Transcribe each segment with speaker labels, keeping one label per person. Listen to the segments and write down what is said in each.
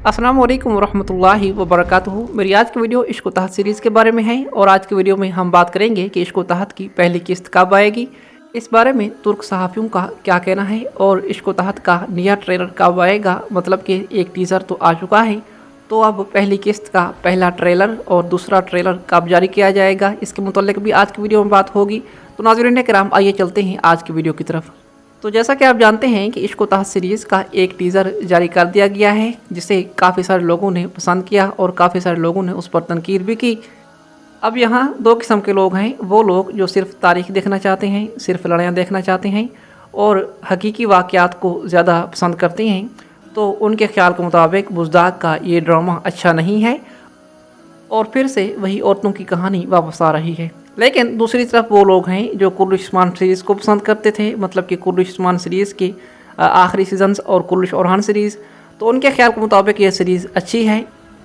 Speaker 1: अस्सलाम वालेकुम रहमतुल्लाहि व बरकातुहू। मेरी आज की वीडियो इश्क व तहत सीरीज़ के बारे में है और आज की वीडियो में हम बात करेंगे कि इश्क व तहत की पहली किस्त कब आएगी, इस बारे में तुर्क सहाफ़ियों का क्या कहना है और इश्क व तहत का नया ट्रेलर कब आएगा। मतलब कि एक टीज़र तो आ चुका है, तो अब पहली किस्त का पहला ट्रेलर और दूसरा ट्रेलर कब जारी किया जाएगा, इसके मुताल्लिक भी आज की वीडियो में बात होगी। तो नाज़रीन किराम, आइए चलते हैं आज की वीडियो की तरफ। तो जैसा कि आप जानते हैं कि इश्क व तहत सीरीज़ का एक टीज़र जारी कर दिया गया है, जिसे काफ़ी सारे लोगों ने पसंद किया और काफ़ी सारे लोगों ने उस पर तनकीद भी की। अब यहाँ दो किस्म के लोग हैं, वो लोग जो सिर्फ तारीख देखना चाहते हैं, सिर्फ लड़ाइयाँ देखना चाहते हैं और हकीकी वाक़यात को ज़्यादा पसंद करते हैं। तो उनके ख्याल के मुताबिक बुज़दाग का ये ड्रामा अच्छा नहीं है और फिर से वही औरतों की कहानी वापस आ रही है। लेकिन दूसरी तरफ वो लोग हैं जो कुर्रिश उस्मान सीरीज़ को पसंद करते थे, मतलब कि कुर्रिश उस्मान सीरीज़ के आखिरी सीजन्स और कुर्रिश ओरहान सीरीज़। तो उनके ख्याल के मुताबिक ये सीरीज़ अच्छी है,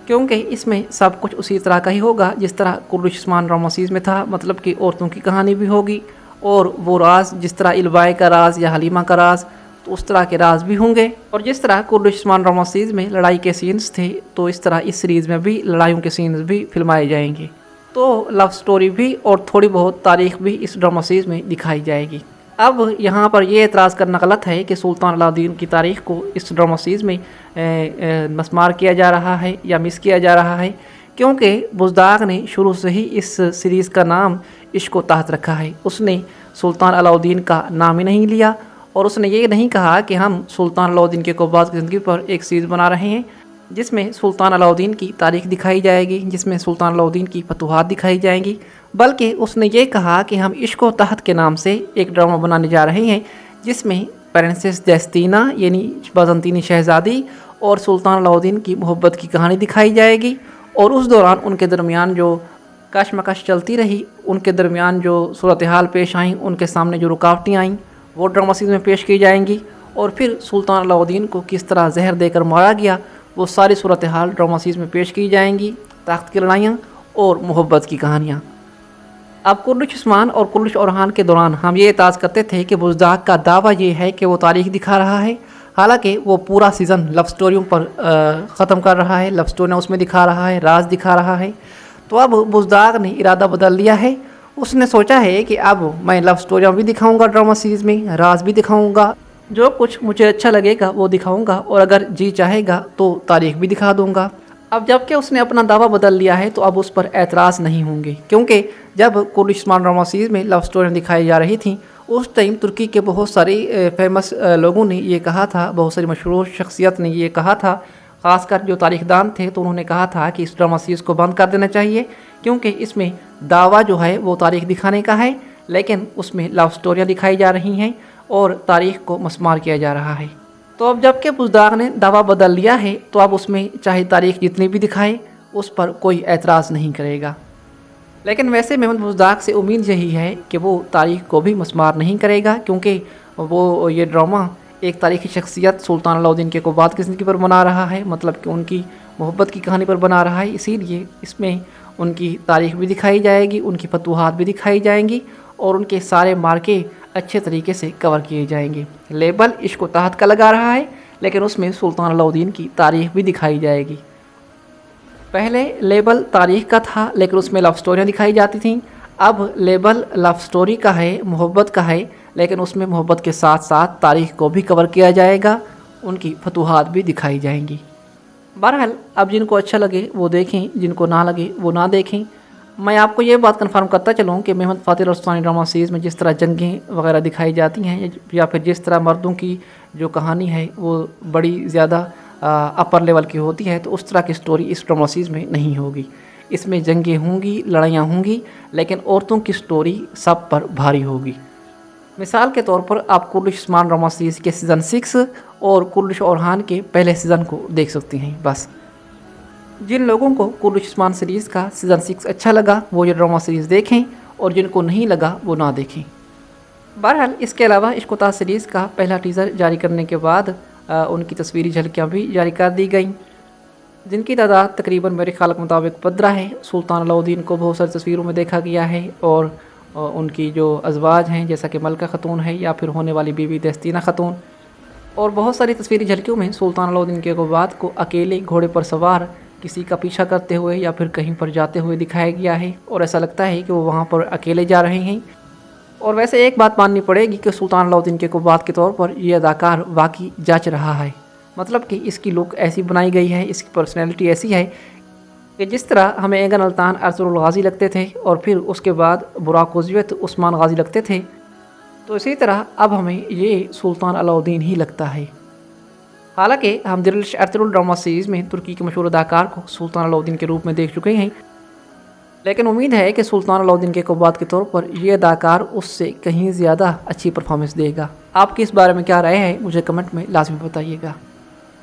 Speaker 1: क्योंकि इसमें सब कुछ उसी तरह का ही होगा जिस तरह कुर्रिश उस्मान ड्रामा सीरीज़ में था। मतलब कि औरतों की कहानी भी होगी और वो राज, जिस तरह इल्बाए का राज या हलीमा का राज, तो उस तरह के राज भी होंगे। और जिस तरह कुर्रिश उस्मान ड्रामा सीरीज़ में लड़ाई के सीन्स थे, तो इस तरह इस सीरीज़ में भी लड़ाइयों के सीन्स भी फिल्माए जाएंगे। तो लव स्टोरी भी और थोड़ी बहुत तारीख भी इस ड्रामा सीरीज़ में दिखाई जाएगी। अब यहाँ पर यह एतराज़ करना गलत है कि सुल्तान अलाउद्दीन की तारीख को इस ड्रामा सीरीज़ में मस्मार किया जा रहा है या मिस किया जा रहा है, क्योंकि बुज़दाग ने शुरू से ही इस सीरीज़ का नाम इश्क व तहत रखा है। उसने सुल्तान अलाउद्दीन का नाम ही नहीं लिया और उसने ये नहीं कहा कि हम सुल्तान अलाउद्दीन के क़ुव्वात की ज़िंदगी पर एक सीरीज़ बना रहे हैं जिसमें सुल्तान अलाउद्दीन की तारीख दिखाई जाएगी, जिसमें सुल्तान अलाउद्दीन की फतूहात दिखाई जाएंगी, बल्कि उसने ये कहा कि हम इश्क व तहत के नाम से एक ड्रामा बनाने जा रहे हैं जिसमें प्रिंसेस जस्तीना यानी बाज़ंतीनी शहज़ादी और सुल्तान अलाउद्दीन की मोहब्बत की कहानी दिखाई जाएगी। और उस दौरान उनके दरमियान जो कशमकश चलती रही, उनके दरमियान जो सूरत हाल पेश आईं, उनके सामने जो रुकावटें आईं, वो ड्रामा सीरीज़ में पेश की जाएंगी। और फिर सुल्तान अलाउद्दीन को किस तरह जहर देकर मारा गया, वो सारी सूरत हाल ड्रामा सीरीज़ में पेश की जाएंगी। ताकत की लड़ाइयाँ और मोहब्बत की कहानियाँ। अब कुर्रिश उस्मान और कुर्रिश ओरहान के दौरान हम ये एतराज़ करते थे कि बुज़दाग का दावा ये है कि वो तारीख दिखा रहा है, हालांकि वो पूरा सीज़न लव स्टोरियों पर ख़त्म कर रहा है, लव स्टोरियाँ उसमें दिखा रहा है, राज दिखा रहा है। तो अब बुज़दाग ने इरादा बदल लिया है। उसने सोचा है कि अब मैं लव स्टोरियाँ भी दिखाऊँगा ड्रामा सीरीज़ में, राज भी दिखाऊँगा, जो कुछ मुझे अच्छा लगेगा वो दिखाऊंगा और अगर जी चाहेगा तो तारीख भी दिखा दूंगा। अब जबकि उसने अपना दावा बदल लिया है तो अब उस पर एतराज़ नहीं होंगे, क्योंकि जब कुर्रिश उस्मान ड्रामा सीरीज़ में लव स्टोरी दिखाई जा रही थी उस टाइम तुर्की के बहुत सारे फेमस लोगों ने ये कहा था, बहुत सारी मशहूर शख्सियत ने ये कहा था, ख़ासकर जो तारीखदान थे, तो उन्होंने कहा था कि इस ड्रामा सीरीज़ को बंद कर देना चाहिए, क्योंकि इसमें दावा जो है वो तारीख दिखाने का है, लेकिन उसमें लव स्टोरियाँ दिखाई जा रही हैं और तारीख को मस्मार किया जा रहा है। तो अब जबकि बुज़दाग ने दावा बदल लिया है तो अब उसमें चाहे तारीख जितनी भी दिखाए उस पर कोई एतराज़ नहीं करेगा। लेकिन वैसे मेहमद बुज़दाग से उम्मीद यही है कि वो तारीख को भी मस्मार नहीं करेगा, क्योंकि वो ये ड्रामा एक तारीख़ी शख्सियत सुल्तान अलाउद्दीन के क़ुव्वात की ज़िंदगी पर बना रहा है, मतलब कि उनकी मोहब्बत की कहानी पर बना रहा है। इसीलिए इसमें उनकी तारीख भी दिखाई जाएगी, उनकी फतूहात भी दिखाई जाएंगी और उनके सारे मार्के अच्छे तरीके से कवर किए जाएंगे। लेबल इश्क व तहत का लगा रहा है, लेकिन उसमें सुल्तान अलाउद्दीन की तारीख भी दिखाई जाएगी। पहले लेबल तारीख का था, लेकिन उसमें लव स्टोरियाँ दिखाई जाती थीं। अब लेबल लव स्टोरी का है, मोहब्बत का है, लेकिन उसमें मोहब्बत के साथ साथ तारीख को भी कवर किया जाएगा, उनकी फतूहात भी दिखाई जाएंगी। बहरहाल अब जिनको अच्छा लगे वो देखें, जिनको ना लगे वो ना देखें। मैं आपको ये बात कंफर्म करता चलूँ कि मेहमद फ़ातिह रस्तानी ड्रामा सीरीज़ में जिस तरह जंगें वगैरह दिखाई जाती हैं या फिर जिस तरह मर्दों की जो कहानी है वो बड़ी ज़्यादा अपर लेवल की होती है, तो उस तरह की स्टोरी इस ड्रामा सीरीज़ में नहीं होगी। इसमें जंगें होंगी, लड़ाइयाँ होंगी, लेकिन औरतों की स्टोरी सब पर भारी होगी। मिसाल के तौर पर आप कुर्रिश उस्मान ड्रामा सीरीज़ के सीज़न 6 और कुर्रिश ओरहान के पहले सीज़न को देख सकते हैं। बस जिन लोगों को कुर्रिश उस्मान सीरीज़ का सीज़न 6 अच्छा लगा वो ये ड्रामा सीरीज़ देखें और जिनको नहीं लगा वो ना देखें। बहरहाल इसके अलावा इश्क व तहत सीरीज़ का पहला टीज़र जारी करने के बाद उनकी तस्वीरी झलकियाँ भी जारी कर दी गईं, जिनकी तादाद तकरीबन मेरे ख्याल के मुताबिक 15 है। सुल्तान अलाउद्दीन को बहुत सारी तस्वीरों में देखा गया है और उनकी जो अज़वाज हैं, जैसा कि मलका ख़तून है या फिर होने वाली बीवी दस्तीना ख़तून, और बहुत सारी तस्वीरी झलकियों में सुल्तान अलाउद्दीन केयकोबाद को अकेले घोड़े पर सवार किसी का पीछा करते हुए या फिर कहीं पर जाते हुए दिखाया गया है और ऐसा लगता है कि वो वहाँ पर अकेले जा रहे हैं। और वैसे एक बात माननी पड़ेगी कि सुल्तान अलाउद्दीन केयकोबाद के तौर पर ये अदाकार वाकई जच रहा है। मतलब कि इसकी लुक ऐसी बनाई गई है, इसकी पर्सनैलिटी ऐसी है कि जिस तरह हमें एगन अल्तान अर्तुगरुल गाज़ी लगते थे और फिर उसके बाद बुराक उज़्वियत उस्मान गाज़ी लगते थे, तो इसी तरह अब हमें ये सुल्तान अलाउद्दीन ही लगता है। हालांकि हम दिरिलिश अर्तुगरुल ड्रामा सीरीज़ में तुर्की के मशहूर अदाकार को सुल्तान अलाउद्दीन के रूप में देख चुके हैं, लेकिन उम्मीद है कि सुल्तान अलाउद्दीन केयकोबाद के तौर पर ये अदाकार उससे कहीं ज़्यादा अच्छी परफॉर्मेंस देगा। आपकी इस बारे में क्या राय है, मुझे कमेंट में लाजमी बताइएगा।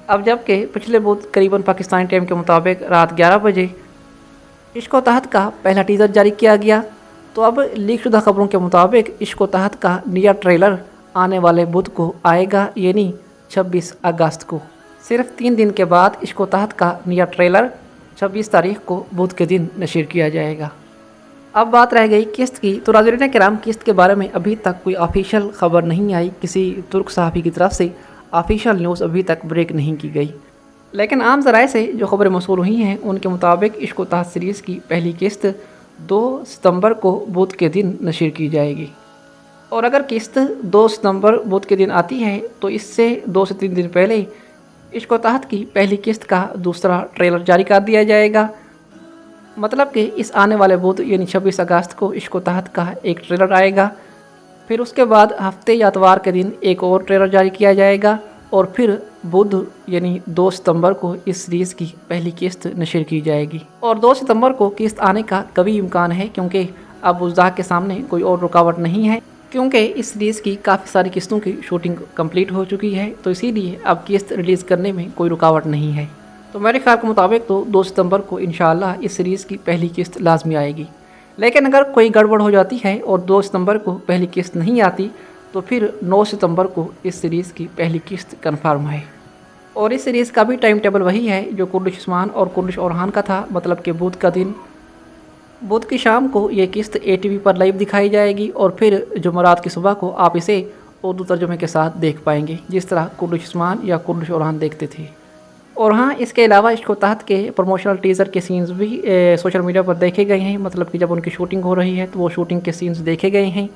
Speaker 1: अब जबकि पिछले बुध करीबन पाकिस्तानी टाइम के मुताबिक रात 11 बजे इश्क व तहत का पहला टीज़र जारी किया गया, तो अब लीक शुदा खबरों के मुताबिक इश्क व तहत का नया ट्रेलर आने वाले बुध को आएगा, यानी 26 अगस्त को। सिर्फ 3 दिन के बाद इश्क व तहत का नया ट्रेलर 26 तारीख को बुध के दिन नशर किया जाएगा। अब बात रह गई किस्त की, तो नाज़रीन किराम किस्त के बारे में अभी तक कोई ऑफिशियल खबर नहीं आई, किसी तुर्क सहाफ़ी की तरफ से ऑफिशियल न्यूज़ अभी तक ब्रेक नहीं की गई। लेकिन आम ज़राए से जो खबरें मौसूल हुई हैं उनके मुताबिक इश्क व तहत सीरीज़ की पहली किस्त 2 सितंबर को बुध के दिन नशर की जाएगी। और अगर किस्त 2 सितंबर बुध के दिन आती है तो इससे 2 से 3 दिन पहले इश्क व तहत की पहली किस्त का दूसरा ट्रेलर जारी कर दिया जाएगा। मतलब कि इस आने वाले बुध यानी 26 अगस्त को इश्क व तहत का एक ट्रेलर आएगा, फिर उसके बाद हफ्ते या इतवार के दिन एक और ट्रेलर जारी किया जाएगा और फिर बुध यानी 2 सितंबर को इस सीरीज़ की पहली किस्त नशर की जाएगी। और 2 सितंबर को किस्त आने का कभी इम्कान है, क्योंकि अब बुज़दाक के सामने कोई और रुकावट नहीं है, क्योंकि इस सीरीज़ की काफ़ी सारी किस्तों की शूटिंग कंप्लीट हो चुकी है, तो इसीलिए अब किस्त रिलीज़ करने में कोई रुकावट नहीं है। तो मेरे ख्याल के मुताबिक तो 2 सितंबर को इंशाअल्लाह इस सीरीज़ की पहली किस्त लाजमी आएगी। लेकिन अगर कोई गड़बड़ हो जाती है और 2 सितंबर को पहली किस्त नहीं आती तो फिर 9 सितंबर को इस सीरीज़ की पहली किस्त कन्फर्म है। और इस सीरीज़ का भी टाइम टेबल वही है जो कुर्दिश उस्मान और कुर्दिश ओरहान का था, मतलब कि बुध का दिन, बुध की शाम को ये किस्त ATV पर लाइव दिखाई जाएगी और फिर जुमेरात की सुबह को आप इसे उर्दू तर्जुमे के साथ देख पाएंगे, जिस तरह कुर्दिश उस्मान या कुर्दिश ओरहान देखते थे। और हाँ, इसके अलावा इश्क व तहत के प्रमोशनल टीज़र के सीन्स भी सोशल मीडिया पर देखे गए हैं, मतलब कि जब उनकी शूटिंग हो रही है तो वो शूटिंग के सीन्स देखे गए हैं।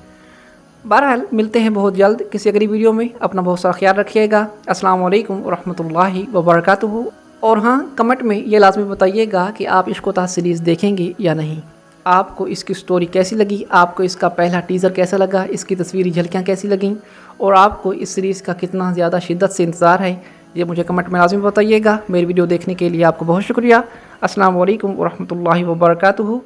Speaker 1: बहरहाल मिलते हैं बहुत जल्द किसी अगली वीडियो में। अपना बहुत सारा ख्याल रखिएगा। अस्सलाम वालेकुम रहमतुल्लाहि व बरकातुहू। और हाँ, कमेंट में ये लाजमी बताइएगा कि आप इश्क व तहत सीरीज़ देखेंगे या नहीं, आपको इसकी स्टोरी कैसी लगी, आपको इसका पहला टीज़र कैसा लगा, इसकी तस्वीरी झलकियाँ कैसी लगीं और आपको इस सीरीज़ का कितना ज़्यादा शिद्दत से इंतज़ार है, ये मुझे कमेंट में लाजमी बताइएगा। मेरी वीडियो देखने के लिए आपको बहुत शुक्रिया। अस्सलाम वालेकुम व रहमतुल्लाहि व बरकातुहू।